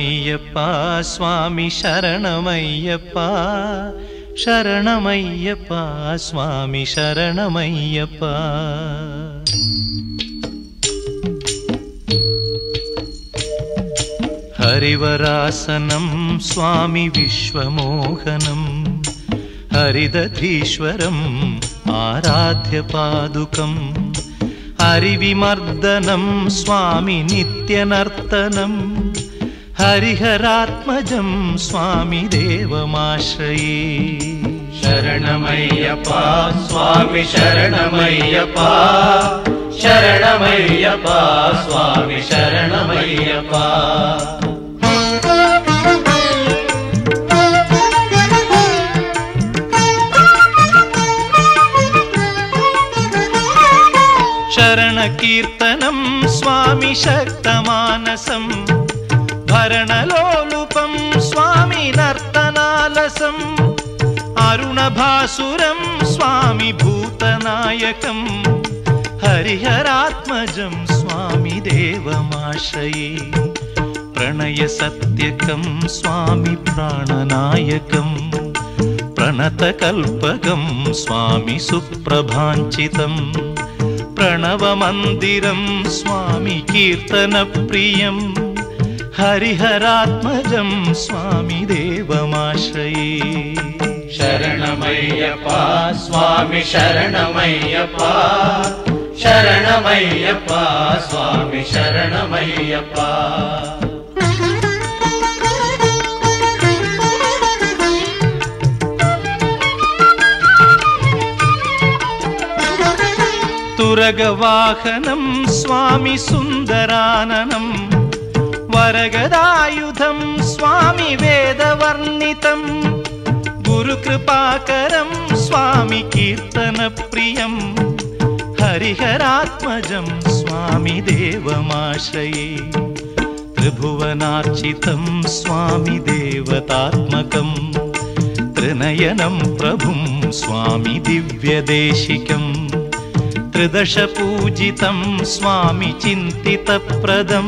ശരണമയ്യപ്പ സ്വാമി ശരണമയ്യപ്പ ശരണമയ്യപ്പ സ്വാമി ശരണമയ്യപ്പ. ഹരിവരാസനം സ്വാമി വിശ്വമോഹനം ഹരിദധീശ്വരം ആരാധ്യപാദുകം ഹരിവിമർദ്ദനം സ്വാമി നിത്യനർത്തനം ഹരിഹരാത്മജം സ്വാമി ദേവമാശ്രയേ. ശരണമയ്യപ്പ സ്വാമി ശരണമയ്യപ്പ ശരണമയ്യപ്പ സ്വാമി ശരണമയ്യപ്പ. ശരണകീർത്തനം സ്വാമി ശക്തമാനസം ഭരണലോലുപം സ്വാമി നർത്തനാലസം അരുണഭാസുരം സ്വാമി ഭൂതനായകം ഹരിഹരാത്മജം സ്വാമി ദേവമാശ്രയേ. പ്രണയസത്യകം സ്വാമി പ്രാണനായകം പ്രണതകൽപകം സ്വാമി സുപ്രഭാഞ്ചിതം പ്രണവമന്ദിരം സ്വാമി കീർത്തനപ്രിയം ഹരിഹരാത്മജം സ്വാമി ദേവമാശ്രയേ. ശരണമയ്യപ്പ സ്വാമി ശരണമയ്യപ്പ ശരണമയ്യപ്പ സ്വാമി ശരണമയ്യപ്പ. തുരഗവാഹനം സ്വാമി സുന്ദരാനനം വരഗദായുധം സ്വാമി വേദവർണ്ണിതം ഗുരുകൃപാകരം സ്വാമി കീർത്തനപ്രിയം ഹരിഹരാത്മജം സ്വാമി ദേവമാശ്രയേ. ത്രിഭുവനാർച്ചിതം സ്വാമി ദേവതാത്മകം ത്രിനയനം പ്രഭും സ്വാമി ദിവ്യദേശികം ത്രിദശപൂജിതം സ്വാമി ചിന്തിതപ്രദം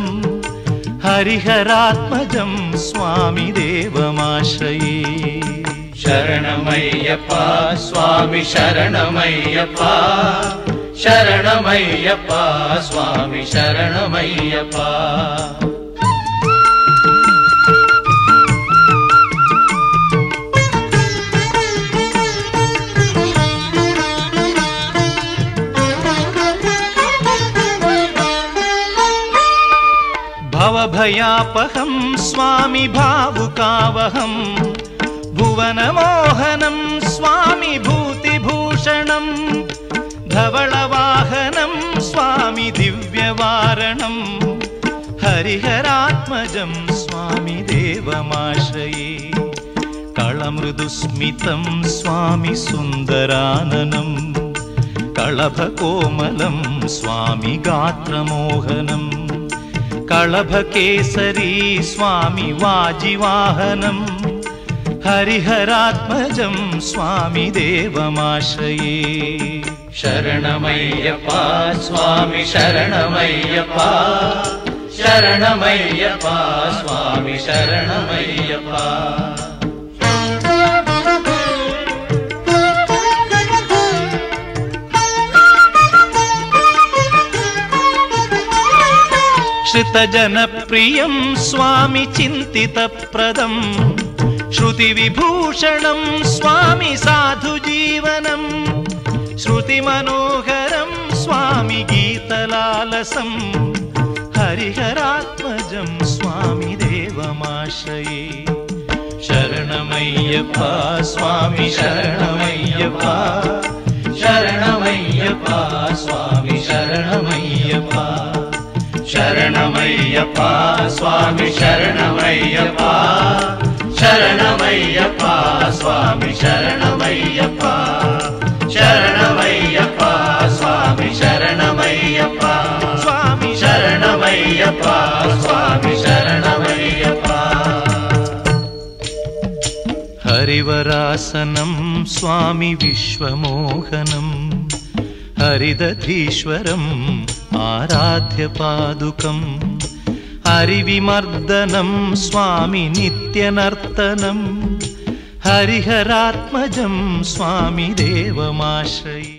ഹരിഹരാത്മജം സ്വാമി ദേവമാശ്രയേ. ശരണമയ്യപ്പ സ്വാമി ശരണമയ്യപ്പ ശരണമയ്യപ്പ സ്വാമി ശരണമയ്യപ്പ. ഭവഭയാപഹം സ്വാമി ഭാവുകാവഹം ഭുവനമോഹനം സ്വാമി ഭൂതിഭൂഷണം ധവളവാഹനം സ്വാമി ദിവ്യവാരണം ഹരിഹരാത്മജം സ്വാമി ദേവമാശ്രയേ. കളമൃദുസ്മിതം സ്വാമി സുന്ദരാനനം കളഭകോമലം സ്വാമി ഗാത്രമോഹനം കളഭകേസരീ സ്വാമി വാജിവാഹനം ഹരിഹരാത്മജം സ്വാമി ദേവമാശ്രയേ. ശരണമയ്യപ്പ സ്വാമി ശരണമയ്യപ്പ ശരണമയ്യപ്പ സ്വാമി ശരണമയ്യപ്പ. ശ്രുതജനപ്രിയം സ്വാമി ചിന്തിതപ്രദം ശ്രുതിവിഭൂഷണം സ്വാമി സാധുജീവനം ശ്രുതിമനോഹരം സ്വാമി ഗീതലാലസം ഹരിഹരാത്മജം സ്വാമി ദേവമാശ്രയേ. ശരണമയ്യപ്പ സ്വാമി ശരണമയ്യപ്പ ശരണമയ്യപ്പ സ്വാമി ശരണമയ്യപ്പ. ശരണമയ്യപ്പ സ്വാമി ശരണമയ്യപ്പ ശരണമയ്യപ്പ സ്വാമി ശരണമയ്യപ്പ ശരണമയ്യപ്പ സ്വാമി ശരണമയ്യപ്പ സ്വാമി ശരണമയ്യപ്പ സ്വാമി ശരണമയ്യപ്പ. ഹരിവരാസനം സ്വാമി വിശ്വമോഹനം ഹരിദധീശ്വരം ആരാധ്യപാദുകം ഹരിവിമർദ്ദനം സ്വാമി നിത്യനർത്തനം ഹരിഹരാത്മജം സ്വാമി ദേവമാശ്രയി